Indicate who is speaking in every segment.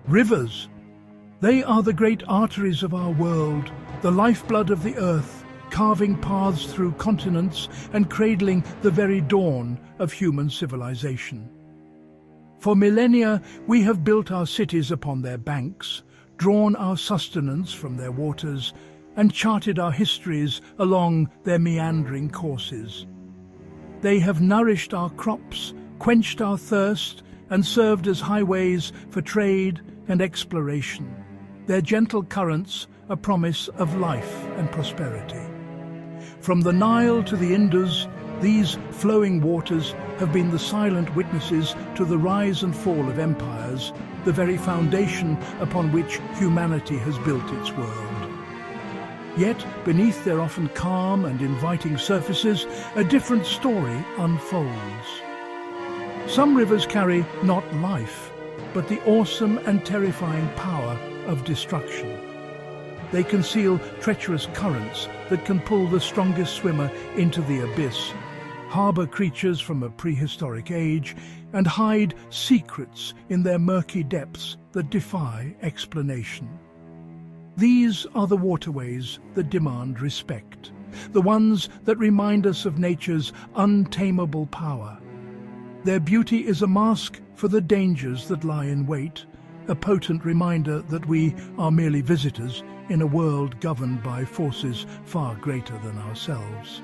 Speaker 1: Rivers. They are the great arteries of our world, the lifeblood of the earth, carving paths through continents and cradling the very dawn of human civilization. For millennia, we have built our cities upon their banks, drawn our sustenance from their waters, and charted our histories along their meandering courses. They have nourished our crops, quenched our thirst, and served as highways for trade and exploration. Their gentle currents a promise of life and prosperity. From the Nile to the Indus, these flowing waters have been the silent witnesses to the rise and fall of empires, the very foundation upon which humanity has built its world. Yet, beneath their often calm and inviting surfaces, a different story unfolds. Some rivers carry not life, but the awesome and terrifying power of destruction. They conceal treacherous currents that can pull the strongest swimmer into the abyss, harbour creatures from a prehistoric age, and hide secrets in their murky depths that defy explanation. These are the waterways that demand respect, the ones that remind us of nature's untamable power. Their beauty is a mask for the dangers that lie in wait, a potent reminder that we are merely visitors in a world governed by forces far greater than ourselves.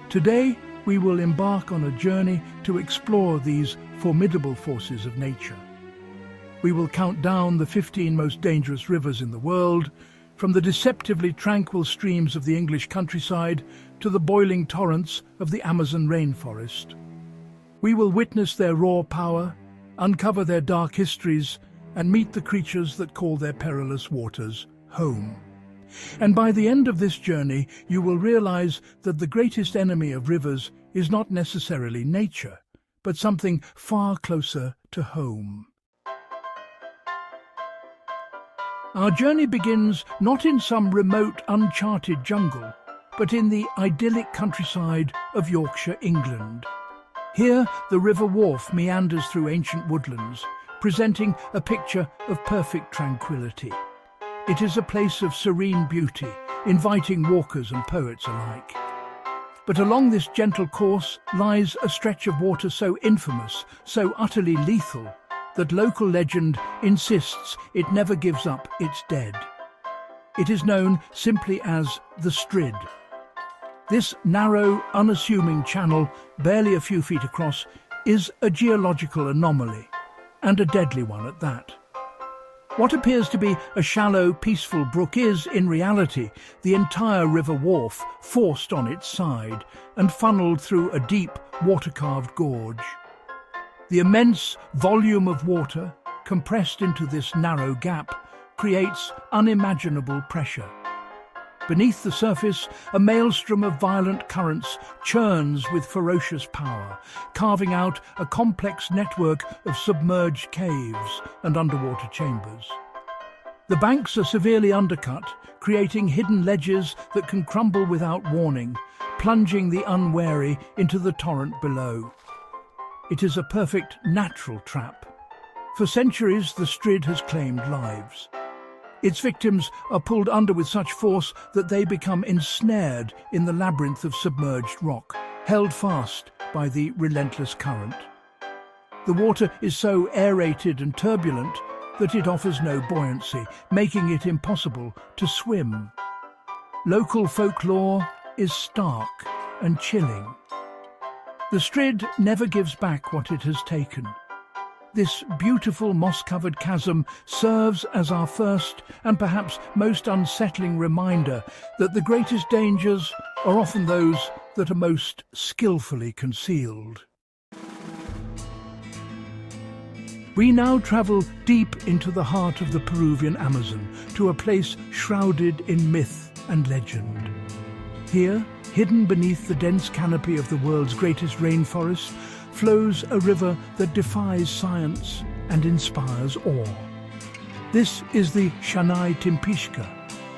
Speaker 1: Today, we will embark on a journey to explore these formidable forces of nature. We will count down the 15 most dangerous rivers in the world, from the deceptively tranquil streams of the English countryside to the boiling torrents of the Amazon rainforest. We will witness their raw power, uncover their dark histories, and meet the creatures that call their perilous waters home. And by the end of this journey, you will realize that the greatest enemy of rivers is not necessarily nature, but something far closer to home. Our journey begins not in some remote, uncharted jungle, but in the idyllic countryside of Yorkshire, England. Here, the River Wharfe meanders through ancient woodlands, presenting a picture of perfect tranquility. It is a place of serene beauty, inviting walkers and poets alike. But along this gentle course lies a stretch of water so infamous, so utterly lethal, that local legend insists it never gives up its dead. It is known simply as the Strid. This narrow, unassuming channel, barely a few feet across, is a geological anomaly, and a deadly one at that. What appears to be a shallow, peaceful brook is, in reality, the entire River Wharfe forced on its side and funneled through a deep, water-carved gorge. The immense volume of water, compressed into this narrow gap, creates unimaginable pressure. Beneath the surface, a maelstrom of violent currents churns with ferocious power, carving out a complex network of submerged caves and underwater chambers. The banks are severely undercut, creating hidden ledges that can crumble without warning, plunging the unwary into the torrent below. It is a perfect natural trap. For centuries, the Strid has claimed lives. Its victims are pulled under with such force that they become ensnared in the labyrinth of submerged rock, held fast by the relentless current. The water is so aerated and turbulent that it offers no buoyancy, making it impossible to swim. Local folklore is stark and chilling. The Strid never gives back what it has taken. This beautiful moss-covered chasm serves as our first and perhaps most unsettling reminder that the greatest dangers are often those that are most skillfully concealed. We now travel deep into the heart of the Peruvian Amazon, to a place shrouded in myth and legend. Here, hidden beneath the dense canopy of the world's greatest rainforest, flows a river that defies science and inspires awe. This is the Shanay Timpishka,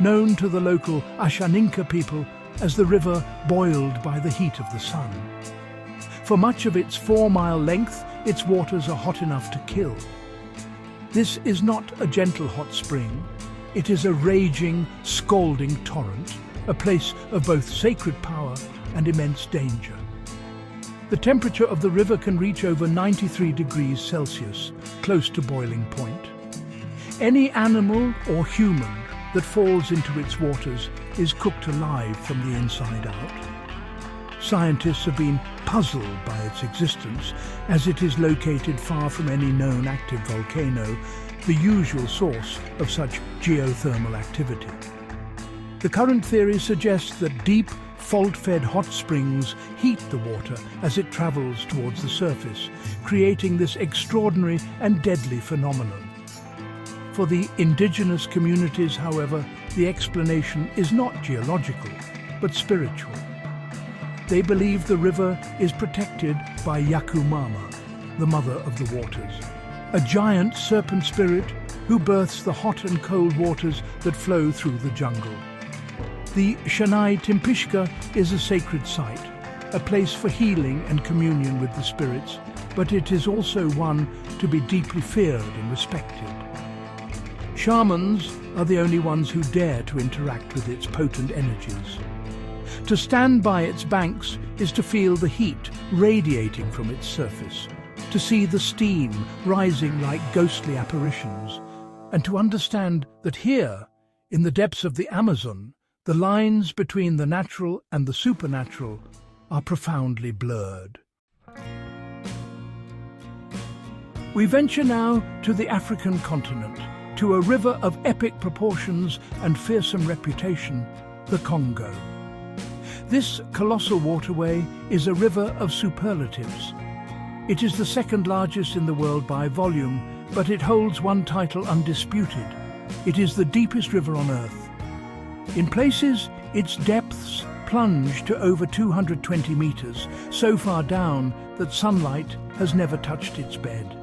Speaker 1: known to the local Ashaninka people as the river boiled by the heat of the sun. For much of its 4-mile length, its waters are hot enough to kill. This is not a gentle hot spring. It is a raging, scalding torrent, a place of both sacred power and immense danger. The temperature of the river can reach over 93 degrees Celsius, close to boiling point. Any animal or human that falls into its waters is cooked alive from the inside out. Scientists have been puzzled by its existence, as it is located far from any known active volcano, the usual source of such geothermal activity. The current theory suggests that deep, fault-fed hot springs heat the water as it travels towards the surface, creating this extraordinary and deadly phenomenon. For the indigenous communities, however, the explanation is not geological, but spiritual. They believe the river is protected by Yakumama, the mother of the waters, a giant serpent spirit who births the hot and cold waters that flow through the jungle. The Shanai Timpishka is a sacred site, a place for healing and communion with the spirits, but it is also one to be deeply feared and respected. Shamans are the only ones who dare to interact with its potent energies. To stand by its banks is to feel the heat radiating from its surface, to see the steam rising like ghostly apparitions, and to understand that here, in the depths of the Amazon, the lines between the natural and the supernatural are profoundly blurred. We venture now to the African continent, to a river of epic proportions and fearsome reputation, the Congo. This colossal waterway is a river of superlatives. It is the second largest in the world by volume, but it holds one title undisputed. It is the deepest river on Earth. In places, its depths plunge to over 220 meters, so far down that sunlight has never touched its bed.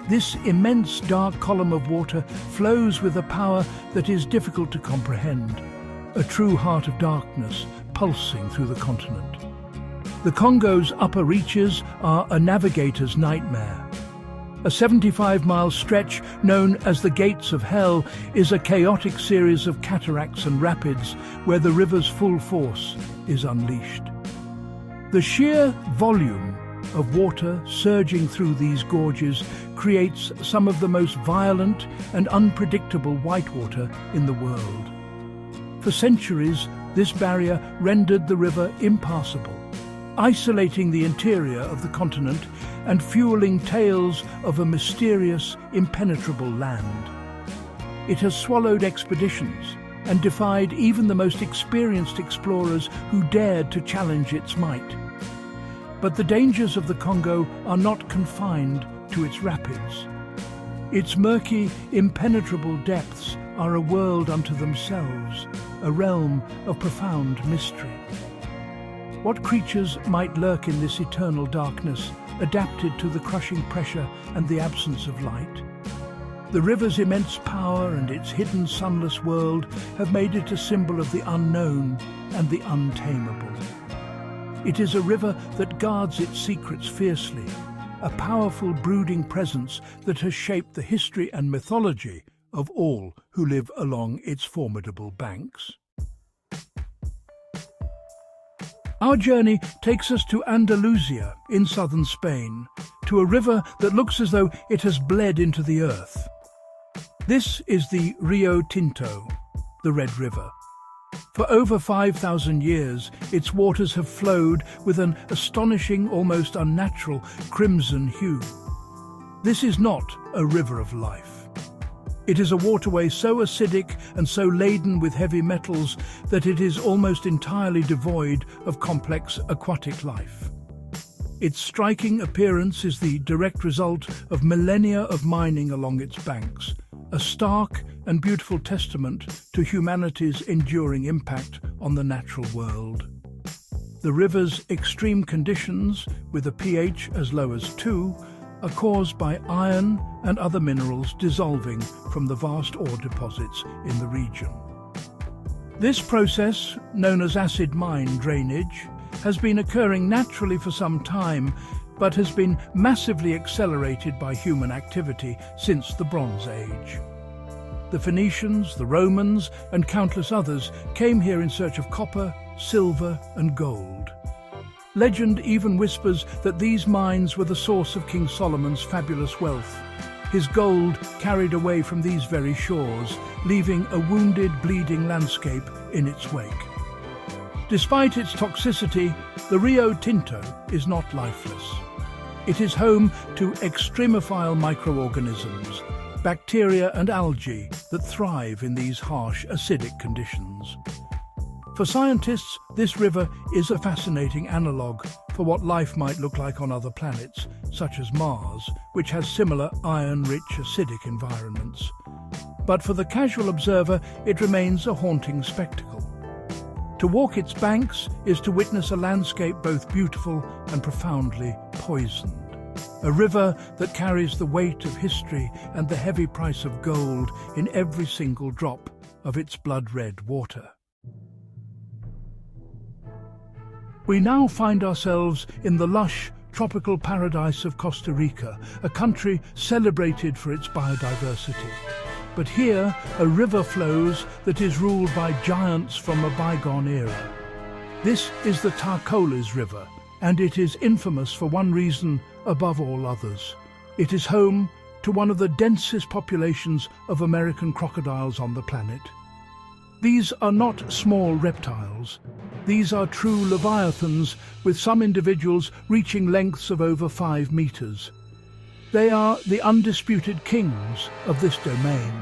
Speaker 1: This immense dark column of water flows with a power that is difficult to comprehend, a true heart of darkness pulsing through the continent. The Congo's upper reaches are a navigator's nightmare. A 75-mile stretch known as the Gates of Hell is a chaotic series of cataracts and rapids where the river's full force is unleashed. The sheer volume of water surging through these gorges creates some of the most violent and unpredictable whitewater in the world. For centuries, this barrier rendered the river impassable, isolating the interior of the continent and fueling tales of a mysterious, impenetrable land. It has swallowed expeditions and defied even the most experienced explorers who dared to challenge its might. But the dangers of the Congo are not confined to its rapids. Its murky, impenetrable depths are a world unto themselves, a realm of profound mystery. What creatures might lurk in this eternal darkness, adapted to the crushing pressure and the absence of light? The river's immense power and its hidden sunless world have made it a symbol of the unknown and the untamable. It is a river that guards its secrets fiercely, a powerful brooding presence that has shaped the history and mythology of all who live along its formidable banks. Our journey takes us to Andalusia in southern Spain, to a river that looks as though it has bled into the earth. This is the Rio Tinto, the Red River. For over 5,000 years, its waters have flowed with an astonishing, almost unnatural crimson hue. This is not a river of life. It is a waterway so acidic and so laden with heavy metals that it is almost entirely devoid of complex aquatic life. Its striking appearance is the direct result of millennia of mining along its banks, a stark and beautiful testament to humanity's enduring impact on the natural world. The river's extreme conditions, with a pH as low as 2, are caused by iron and other minerals dissolving from the vast ore deposits in the region. This process, known as acid mine drainage, has been occurring naturally for some time, but has been massively accelerated by human activity since the Bronze Age. The Phoenicians, the Romans, and countless others came here in search of copper, silver, and gold. Legend even whispers that these mines were the source of King Solomon's fabulous wealth. His gold carried away from these very shores, leaving a wounded, bleeding landscape in its wake. Despite its toxicity, the Rio Tinto is not lifeless. It is home to extremophile microorganisms, bacteria and algae that thrive in these harsh, acidic conditions. For scientists, this river is a fascinating analogue for what life might look like on other planets, such as Mars, which has similar iron-rich, acidic environments. But for the casual observer, it remains a haunting spectacle. To walk its banks is to witness a landscape both beautiful and profoundly poisoned. A river that carries the weight of history and the heavy price of gold in every single drop of its blood-red water. We now find ourselves in the lush, tropical paradise of Costa Rica, a country celebrated for its biodiversity. But here, a river flows that is ruled by giants from a bygone era. This is the Tarcoles River, and it is infamous for one reason above all others. It is home to one of the densest populations of American crocodiles on the planet. These are not small reptiles. These are true leviathans, with some individuals reaching lengths of over 5 meters. They are the undisputed kings of this domain.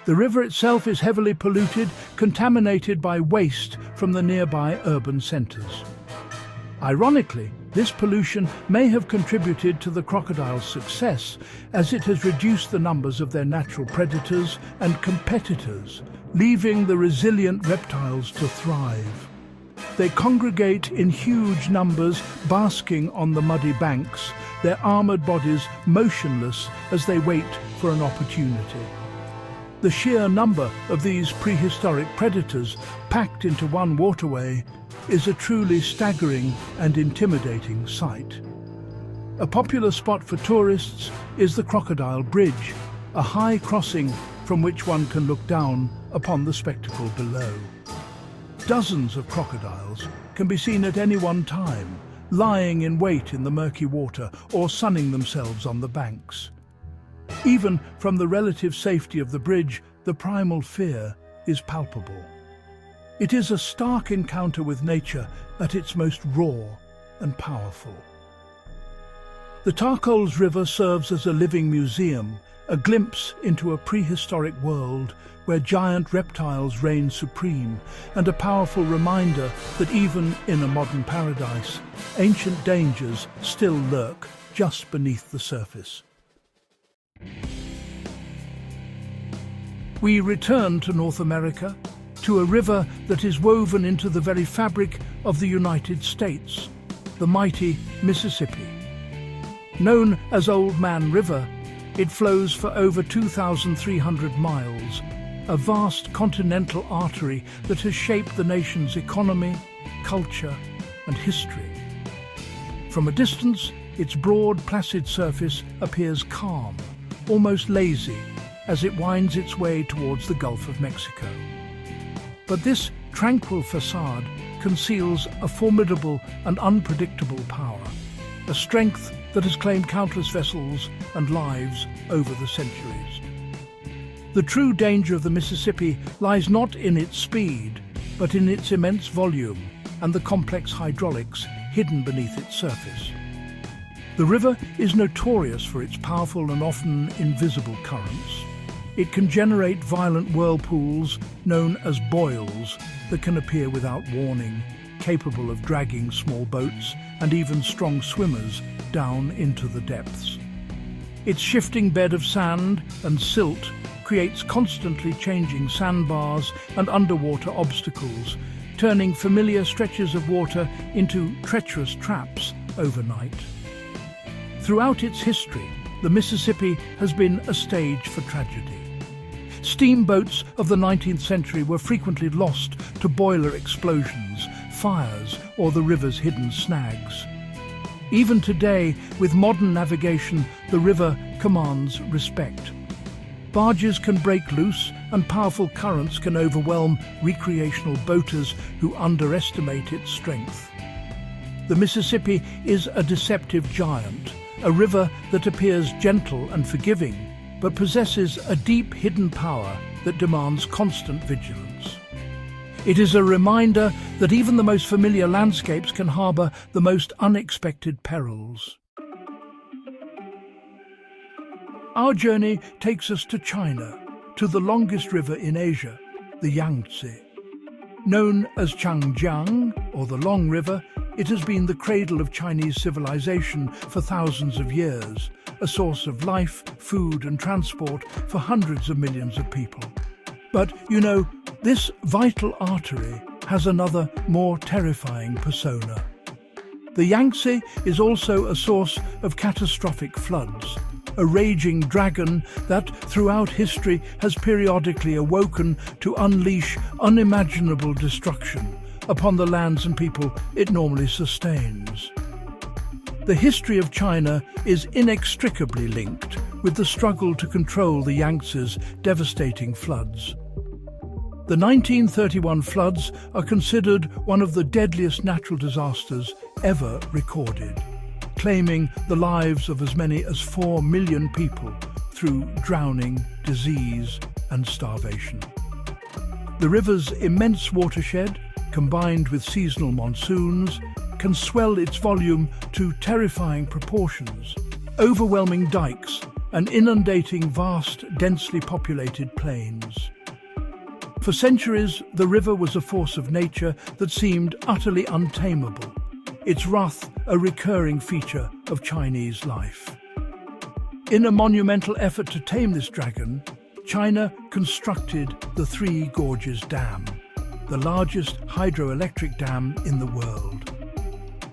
Speaker 1: The river itself is heavily polluted, contaminated by waste from the nearby urban centres. Ironically, this pollution may have contributed to the crocodile's success, as it has reduced the numbers of their natural predators and competitors, leaving the resilient reptiles to thrive. They congregate in huge numbers, basking on the muddy banks, their armoured bodies motionless as they wait for an opportunity. The sheer number of these prehistoric predators packed into one waterway is a truly staggering and intimidating sight. A popular spot for tourists is the Crocodile Bridge, a high crossing from which one can look down upon the spectacle below. Dozens of crocodiles can be seen at any one time, lying in wait in the murky water or sunning themselves on the banks. Even from the relative safety of the bridge, the primal fear is palpable. It is a stark encounter with nature at its most raw and powerful. The Tarcoles River serves as a living museum, a glimpse into a prehistoric world where giant reptiles reign supreme, and a powerful reminder that even in a modern paradise, ancient dangers still lurk just beneath the surface. We return to North America, to a river that is woven into the very fabric of the United States, the mighty Mississippi. Known as Old Man River, it flows for over 2,300 miles, a vast continental artery that has shaped the nation's economy, culture, and history. From a distance, its broad, placid surface appears calm, almost lazy, as it winds its way towards the Gulf of Mexico. But this tranquil facade conceals a formidable and unpredictable power, a strength that has claimed countless vessels and lives over the centuries. The true danger of the Mississippi lies not in its speed, but in its immense volume and the complex hydraulics hidden beneath its surface. The river is notorious for its powerful and often invisible currents. It can generate violent whirlpools known as boils that can appear without warning, capable of dragging small boats and even strong swimmers down into the depths. Its shifting bed of sand and silt creates constantly changing sandbars and underwater obstacles, turning familiar stretches of water into treacherous traps overnight. Throughout its history, the Mississippi has been a stage for tragedy. Steamboats of the 19th century were frequently lost to boiler explosions, fires, or the river's hidden snags. Even today, with modern navigation, the river commands respect. Barges can break loose and powerful currents can overwhelm recreational boaters who underestimate its strength. The Mississippi is a deceptive giant, a river that appears gentle and forgiving, but possesses a deep hidden power that demands constant vigilance. It is a reminder that even the most familiar landscapes can harbour the most unexpected perils. Our journey takes us to China, to the longest river in Asia, the Yangtze. Known as Changjiang, or the Long River, it has been the cradle of Chinese civilization for thousands of years, a source of life, food and transport for hundreds of millions of people. But, you know, this vital artery has another, more terrifying persona. The Yangtze is also a source of catastrophic floods, a raging dragon that, throughout history, has periodically awoken to unleash unimaginable destruction upon the lands and people it normally sustains. The history of China is inextricably linked with the struggle to control the Yangtze's devastating floods. The 1931 floods are considered one of the deadliest natural disasters ever recorded, claiming the lives of as many as 4 million people through drowning, disease and starvation. The river's immense watershed, combined with seasonal monsoons, can swell its volume to terrifying proportions, overwhelming dikes and inundating vast, densely populated plains. For centuries, the river was a force of nature that seemed utterly untamable, its wrath a recurring feature of Chinese life. In a monumental effort to tame this dragon, China constructed the Three Gorges Dam, the largest hydroelectric dam in the world.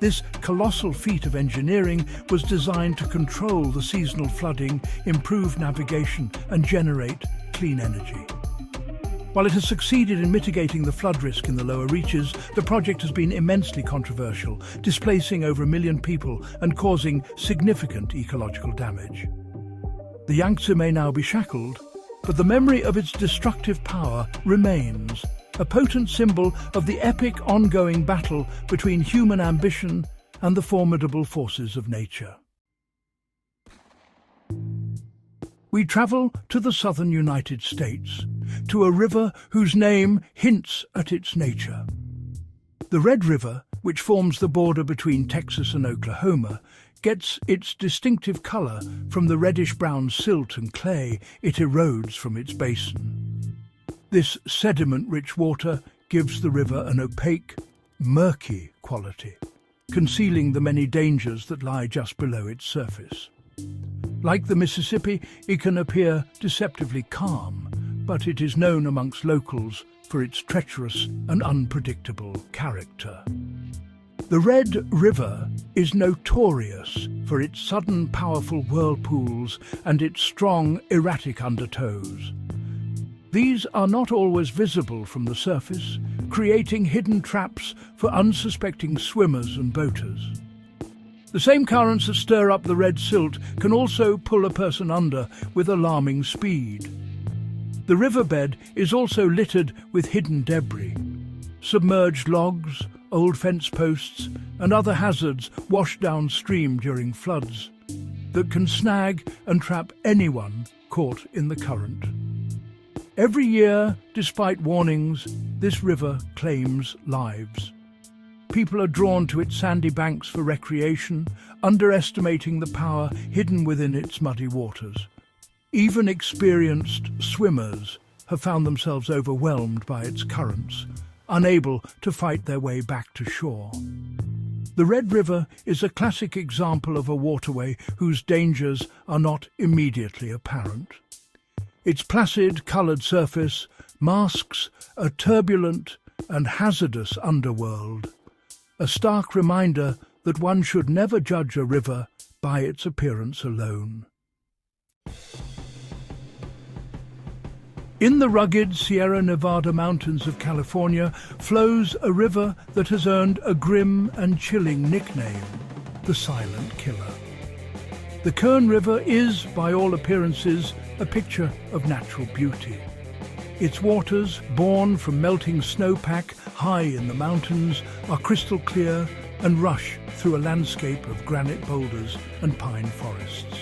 Speaker 1: This colossal feat of engineering was designed to control the seasonal flooding, improve navigation and generate clean energy. While it has succeeded in mitigating the flood risk in the lower reaches, the project has been immensely controversial, displacing over 1 million people and causing significant ecological damage. The Yangtze may now be shackled, but the memory of its destructive power remains, a potent symbol of the epic ongoing battle between human ambition and the formidable forces of nature. We travel to the southern United States, to a river whose name hints at its nature. The Red River, which forms the border between Texas and Oklahoma, gets its distinctive colour from the reddish-brown silt and clay it erodes from its basin. This sediment-rich water gives the river an opaque, murky quality, concealing the many dangers that lie just below its surface. Like the Mississippi, it can appear deceptively calm, but it is known amongst locals for its treacherous and unpredictable character. The Red River is notorious for its sudden powerful whirlpools and its strong, erratic undertows. These are not always visible from the surface, creating hidden traps for unsuspecting swimmers and boaters. The same currents that stir up the red silt can also pull a person under with alarming speed. The riverbed is also littered with hidden debris. Submerged logs, old fence posts and other hazards wash downstream during floods that can snag and trap anyone caught in the current. Every year, despite warnings, this river claims lives. People are drawn to its sandy banks for recreation, underestimating the power hidden within its muddy waters. Even experienced swimmers have found themselves overwhelmed by its currents, unable to fight their way back to shore. The Red River is a classic example of a waterway whose dangers are not immediately apparent. Its placid, coloured surface masks a turbulent and hazardous underworld, a stark reminder that one should never judge a river by its appearance alone. In the rugged Sierra Nevada mountains of California flows a river that has earned a grim and chilling nickname, the silent killer. The Kern River is, by all appearances, a picture of natural beauty. Its waters, born from melting snowpack high in the mountains, are crystal clear and rush through a landscape of granite boulders and pine forests.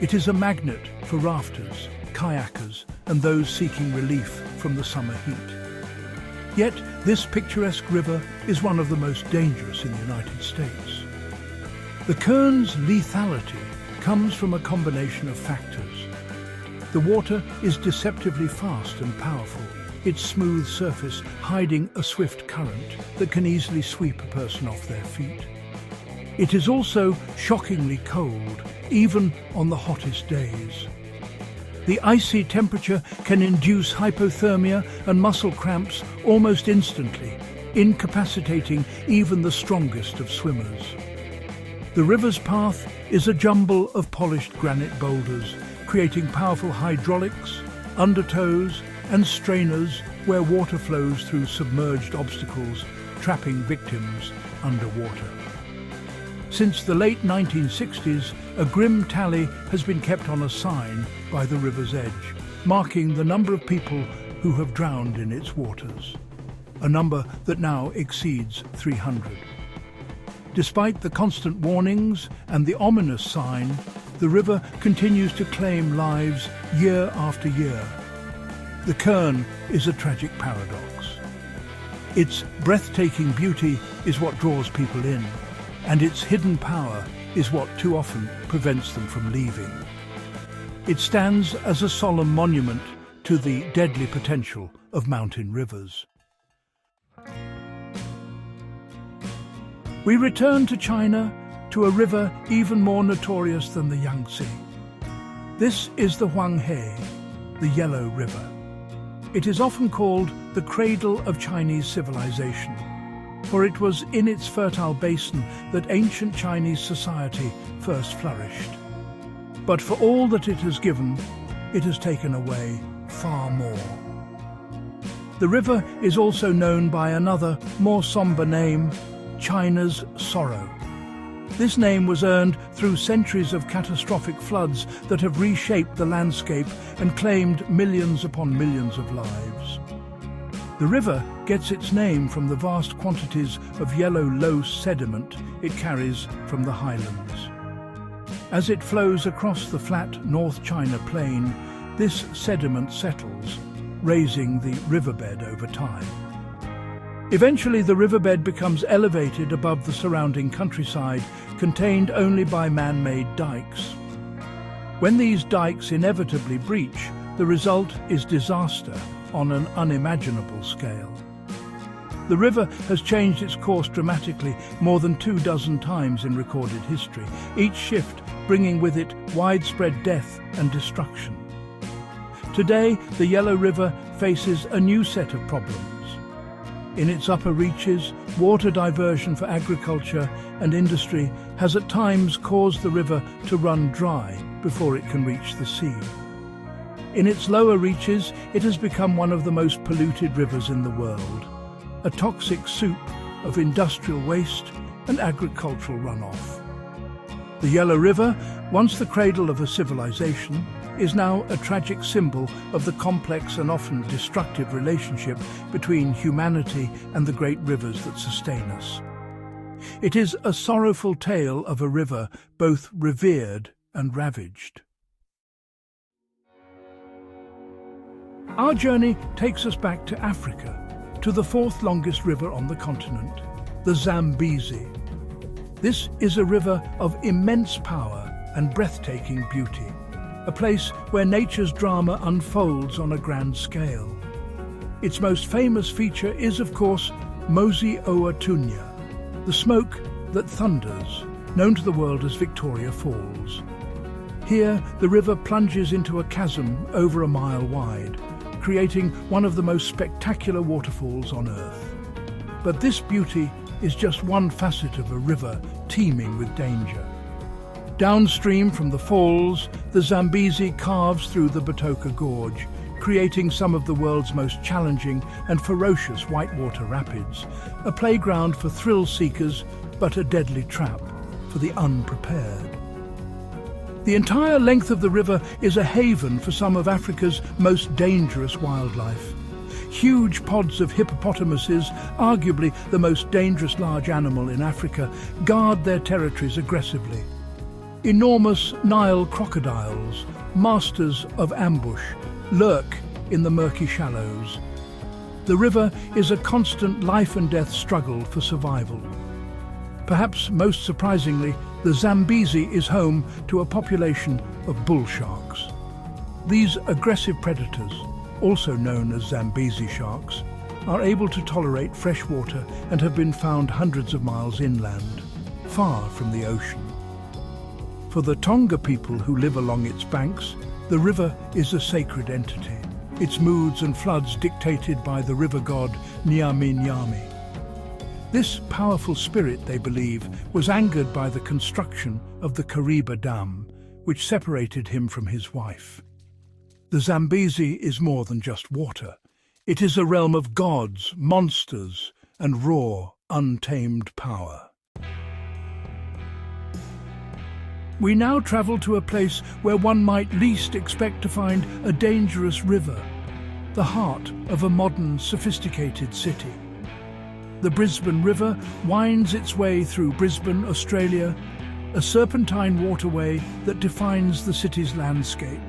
Speaker 1: It is a magnet for rafters, kayakers, and those seeking relief from the summer heat. Yet, this picturesque river is one of the most dangerous in the United States. The Kern's lethality comes from a combination of factors. The water is deceptively fast and powerful, its smooth surface hiding a swift current that can easily sweep a person off their feet. It is also shockingly cold, even on the hottest days. The icy temperature can induce hypothermia and muscle cramps almost instantly, incapacitating even the strongest of swimmers. The river's path is a jumble of polished granite boulders, creating powerful hydraulics, undertows, and strainers where water flows through submerged obstacles, trapping victims underwater. Since the late 1960s, a grim tally has been kept on a sign by the river's edge, marking the number of people who have drowned in its waters, a number that now exceeds 300. Despite the constant warnings and the ominous sign, the river continues to claim lives year after year. The Kern is a tragic paradox. Its breathtaking beauty is what draws people in, and its hidden power is what too often prevents them from leaving. It stands as a solemn monument to the deadly potential of mountain rivers. We return to China, to a river even more notorious than the Yangtze. This is the Huanghe, the Yellow River. It is often called the cradle of Chinese civilization, for it was in its fertile basin that ancient Chinese society first flourished. But for all that it has given, it has taken away far more. The river is also known by another, more somber name, China's Sorrow. This name was earned through centuries of catastrophic floods that have reshaped the landscape and claimed millions upon millions of lives. The river gets its name from the vast quantities of yellow low sediment it carries from the highlands. As it flows across the flat North China plain, this sediment settles, raising the riverbed over time. Eventually, the riverbed becomes elevated above the surrounding countryside, contained only by man-made dikes. When these dikes inevitably breach, the result is disaster on an unimaginable scale. The river has changed its course dramatically more than 24 times in recorded history, each shift bringing with it widespread death and destruction. Today, the Yellow River faces a new set of problems. In its upper reaches, water diversion for agriculture and industry has at times caused the river to run dry before it can reach the sea. In its lower reaches, it has become one of the most polluted rivers in the world, a toxic soup of industrial waste and agricultural runoff. The Yellow River, once the cradle of a civilization, is now a tragic symbol of the complex and often destructive relationship between humanity and the great rivers that sustain us. It is a sorrowful tale of a river both revered and ravaged. Our journey takes us back to Africa, to the fourth longest river on the continent, the Zambezi. This is a river of immense power and breathtaking beauty, a place where nature's drama unfolds on a grand scale. Its most famous feature is, of course, Mosi Oa-Tunya, the smoke that thunders, known to the world as Victoria Falls. Here, the river plunges into a chasm over a mile wide, creating one of the most spectacular waterfalls on Earth. But this beauty is just one facet of a river teeming with danger. Downstream from the falls, the Zambezi carves through the Batoka Gorge, creating some of the world's most challenging and ferocious whitewater rapids, a playground for thrill seekers, but a deadly trap. for the unprepared. The entire length of the river is a haven for some of Africa's most dangerous wildlife. Huge pods of hippopotamuses, arguably the most dangerous large animal in Africa, guard their territories aggressively. Enormous Nile crocodiles, masters of ambush, lurk in the murky shallows. The river is a constant life and death struggle for survival. Perhaps most surprisingly, the Zambezi is home to a population of bull sharks. These aggressive predators, also known as Zambezi sharks, are able to tolerate fresh water and have been found hundreds of miles inland, far from the ocean. For the Tonga people who live along its banks, the river is a sacred entity, its moods and floods dictated by the river god Nyami. This powerful spirit, they believe, was angered by the construction of the Kariba Dam, which separated him from his wife. The Zambezi is more than just water. It is a realm of gods, monsters, and raw, untamed power. We now travel to a place where one might least expect to find a dangerous river, the heart of a modern, sophisticated city. The Brisbane River winds its way through Brisbane, Australia, a serpentine waterway that defines the city's landscape.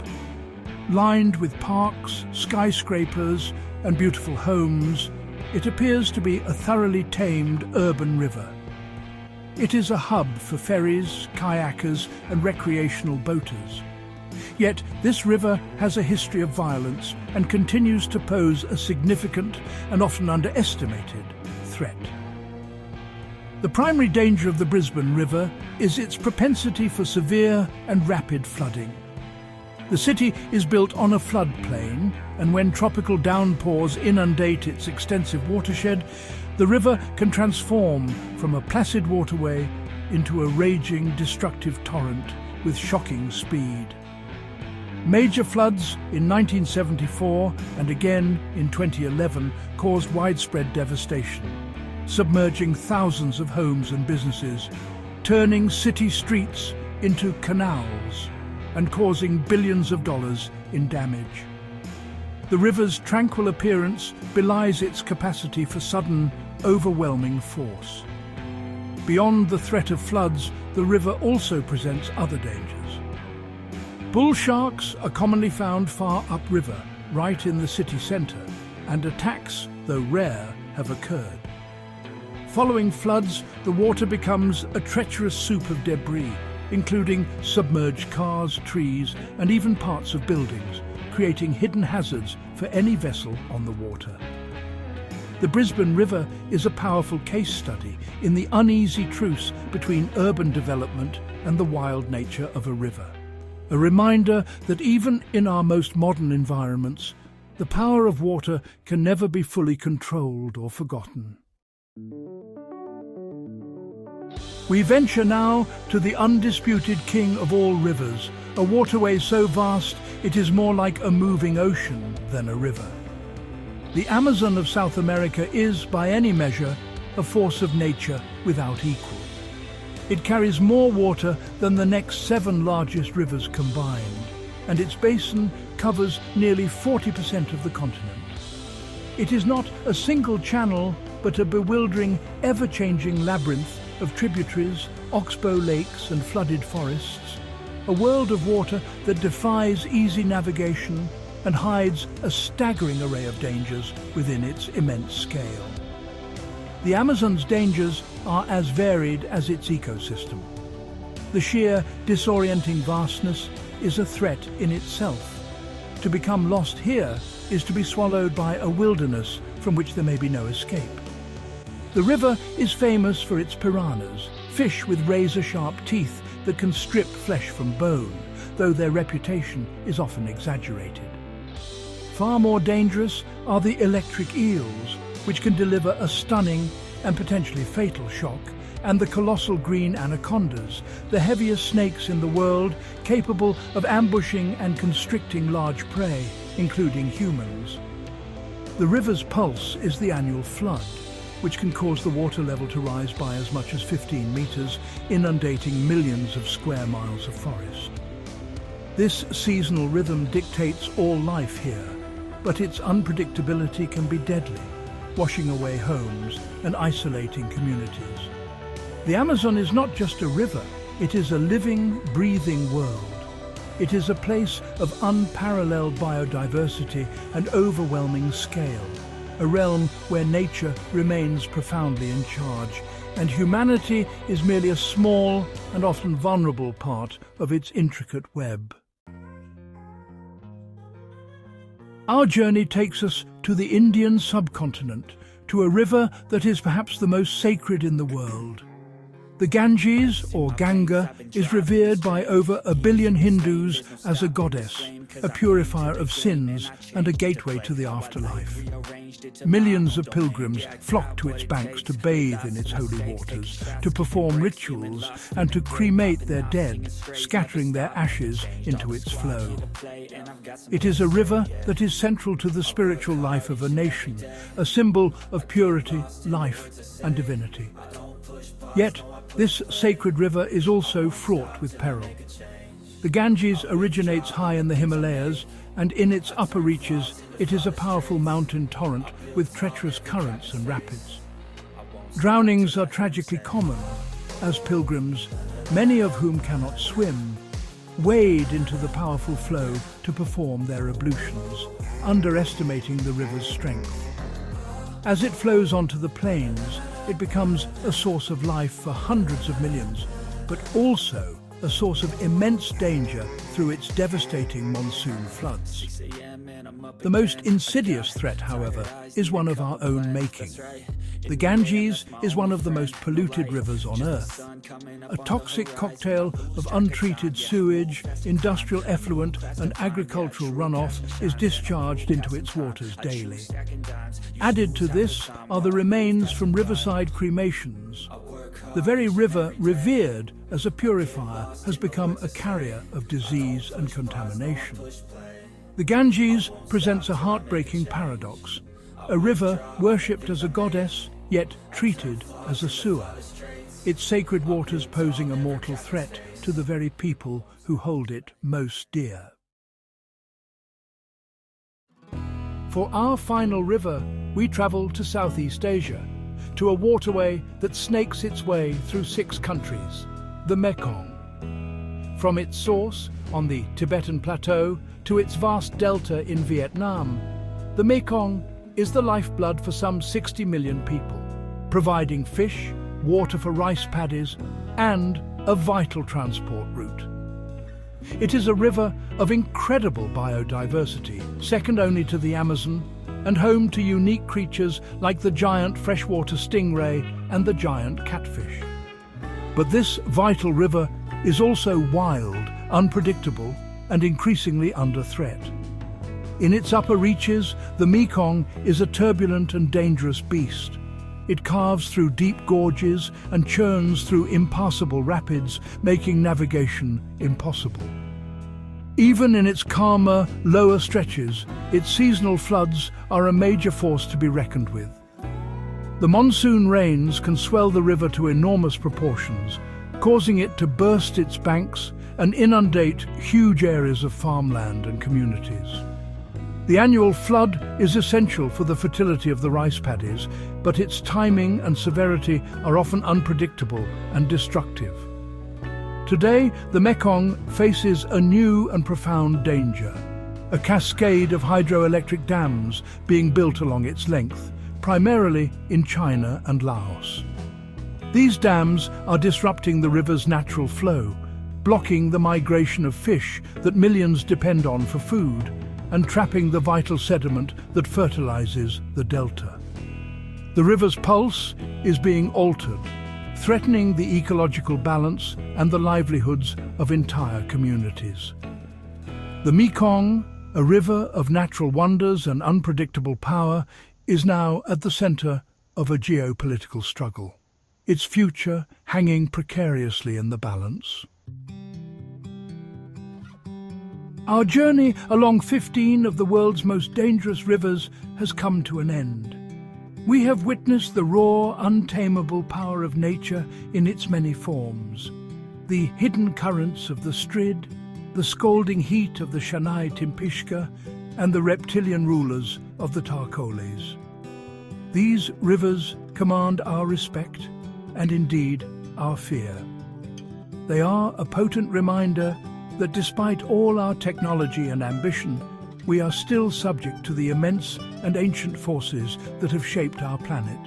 Speaker 1: Lined with parks, skyscrapers, and beautiful homes, it appears to be a thoroughly tamed urban river. It is a hub for ferries, kayakers, and recreational boaters. Yet this river has a history of violence and continues to pose a significant and often underestimated threat. The primary danger of the Brisbane River is its propensity for severe and rapid flooding. The city is built on a floodplain, and when tropical downpours inundate its extensive watershed, the river can transform from a placid waterway into a raging, destructive torrent with shocking speed. Major floods in 1974 and again in 2011 caused widespread devastation, submerging thousands of homes and businesses, turning city streets into canals and causing billions of dollars in damage. The river's tranquil appearance belies its capacity for sudden, overwhelming force. Beyond the threat of floods, the river also presents other dangers. Bull sharks are commonly found far upriver, right in the city centre, and attacks, though rare, have occurred. Following floods, the water becomes a treacherous soup of debris, including submerged cars, trees, and even parts of buildings, creating hidden hazards for any vessel on the water. The Brisbane River is a powerful case study in the uneasy truce between urban development and the wild nature of a river. A reminder that even in our most modern environments, the power of water can never be fully controlled or forgotten. We venture now to the undisputed king of all rivers, a waterway so vast it is more like a moving ocean than a river. The Amazon of South America is, by any measure, a force of nature without equal. It carries more water than the next 7 largest rivers combined, and its basin covers nearly 40% of the continent. It is not a single channel, but a bewildering, ever-changing labyrinth of tributaries, oxbow lakes and flooded forests, a world of water that defies easy navigation and hides a staggering array of dangers within its immense scale. The Amazon's dangers are as varied as its ecosystem. The sheer, disorienting vastness is a threat in itself. To become lost here is to be swallowed by a wilderness from which there may be no escape. The river is famous for its piranhas, fish with razor-sharp teeth that can strip flesh from bone, though their reputation is often exaggerated. Far more dangerous are the electric eels, which can deliver a stunning and potentially fatal shock, and the colossal green anacondas, the heaviest snakes in the world, capable of ambushing and constricting large prey, including humans. The river's pulse is the annual flood. which can cause the water level to rise by as much as 15 meters, inundating millions of square miles of forest. This seasonal rhythm dictates all life here, but its unpredictability can be deadly, washing away homes and isolating communities. The Amazon is not just a river, it is a living, breathing world. It is a place of unparalleled biodiversity and overwhelming scale, a realm where nature remains profoundly in charge, and humanity is merely a small and often vulnerable part of its intricate web. Our journey takes us to the Indian subcontinent, to a river that is perhaps the most sacred in the world. The Ganges, or Ganga, is revered by over 1 billion Hindus as a goddess, a purifier of sins and a gateway to the afterlife. Millions of pilgrims flock to its banks to bathe in its holy waters, to perform rituals and to cremate their dead, scattering their ashes into its flow. It is a river that is central to the spiritual life of a nation, a symbol of purity, life and divinity. Yet, this sacred river is also fraught with peril. The Ganges originates high in the Himalayas, and in its upper reaches it is a powerful mountain torrent with treacherous currents and rapids. Drownings are tragically common, as pilgrims, many of whom cannot swim, wade into the powerful flow to perform their ablutions, underestimating the river's strength. As it flows onto the plains, it becomes a source of life for hundreds of millions, but also a source of immense danger through its devastating monsoon floods. The most insidious threat, however, is one of our own making. The Ganges is one of the most polluted rivers on Earth. A toxic cocktail of untreated sewage, industrial effluent and agricultural runoff is discharged into its waters daily. Added to this are the remains from riverside cremations. The very river revered as a purifier has become a carrier of disease and contamination. The Ganges presents a heartbreaking paradox. A river worshipped as a goddess, yet treated as a sewer. Its sacred waters posing a mortal threat to the very people who hold it most dear. For our final river, we travel to Southeast Asia, to a waterway that snakes its way through 6 countries, the Mekong. From its source on the Tibetan Plateau to its vast delta in Vietnam, the Mekong is the lifeblood for some 60 million people, providing fish, water for rice paddies, and a vital transport route. It is a river of incredible biodiversity, second only to the Amazon, and home to unique creatures like the giant freshwater stingray and the giant catfish. But this vital river is also wild, unpredictable, and increasingly under threat. In its upper reaches, the Mekong is a turbulent and dangerous beast. It carves through deep gorges and churns through impassable rapids, making navigation impossible. Even in its calmer, lower stretches, its seasonal floods are a major force to be reckoned with. The monsoon rains can swell the river to enormous proportions, causing it to burst its banks and inundate huge areas of farmland and communities. The annual flood is essential for the fertility of the rice paddies, but its timing and severity are often unpredictable and destructive. Today, the Mekong faces a new and profound danger, a cascade of hydroelectric dams being built along its length, primarily in China and Laos. These dams are disrupting the river's natural flow, blocking the migration of fish that millions depend on for food, and trapping the vital sediment that fertilizes the delta. The river's pulse is being altered, threatening the ecological balance and the livelihoods of entire communities. The Mekong, a river of natural wonders and unpredictable power, is now at the center of a geopolitical struggle, its future hanging precariously in the balance. Our journey along 15 of the world's most dangerous rivers has come to an end. We have witnessed the raw, untamable power of nature in its many forms. The hidden currents of the Strid, the scalding heat of the Shanai Timpishka, and the reptilian rulers of the Tarcoles. These rivers command our respect and indeed our fear. They are a potent reminder that despite all our technology and ambition, we are still subject to the immense and ancient forces that have shaped our planet.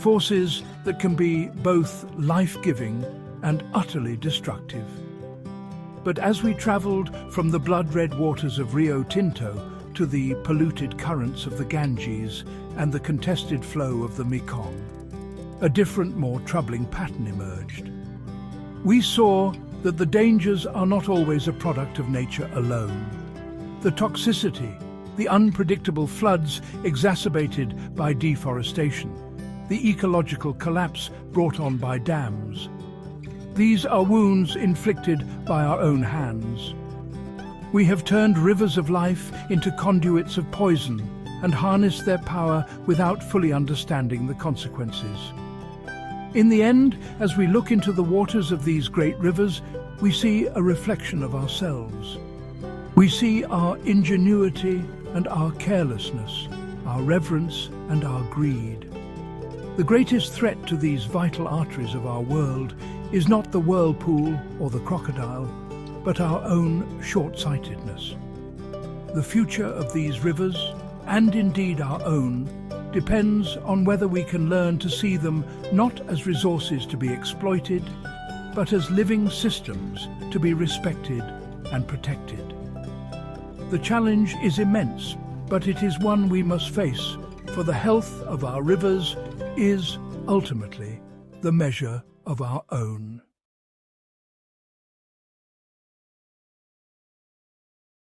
Speaker 1: Forces that can be both life-giving and utterly destructive. But as we traveled from the blood-red waters of Rio Tinto to the polluted currents of the Ganges and the contested flow of the Mekong, a different, more troubling pattern emerged. We saw that the dangers are not always a product of nature alone. The toxicity, the unpredictable floods exacerbated by deforestation, the ecological collapse brought on by dams. These are wounds inflicted by our own hands. We have turned rivers of life into conduits of poison and harnessed their power without fully understanding the consequences. In the end, as we look into the waters of these great rivers, we see a reflection of ourselves. We see our ingenuity and our carelessness, our reverence and our greed. The greatest threat to these vital arteries of our world is not the whirlpool or the crocodile, but our own short-sightedness. The future of these rivers, and indeed our own, depends on whether we can learn to see them not as resources to be exploited, but as living systems to be respected and protected. The challenge is immense, but it is one we must face, for the health of our rivers is, ultimately, the measure of our own.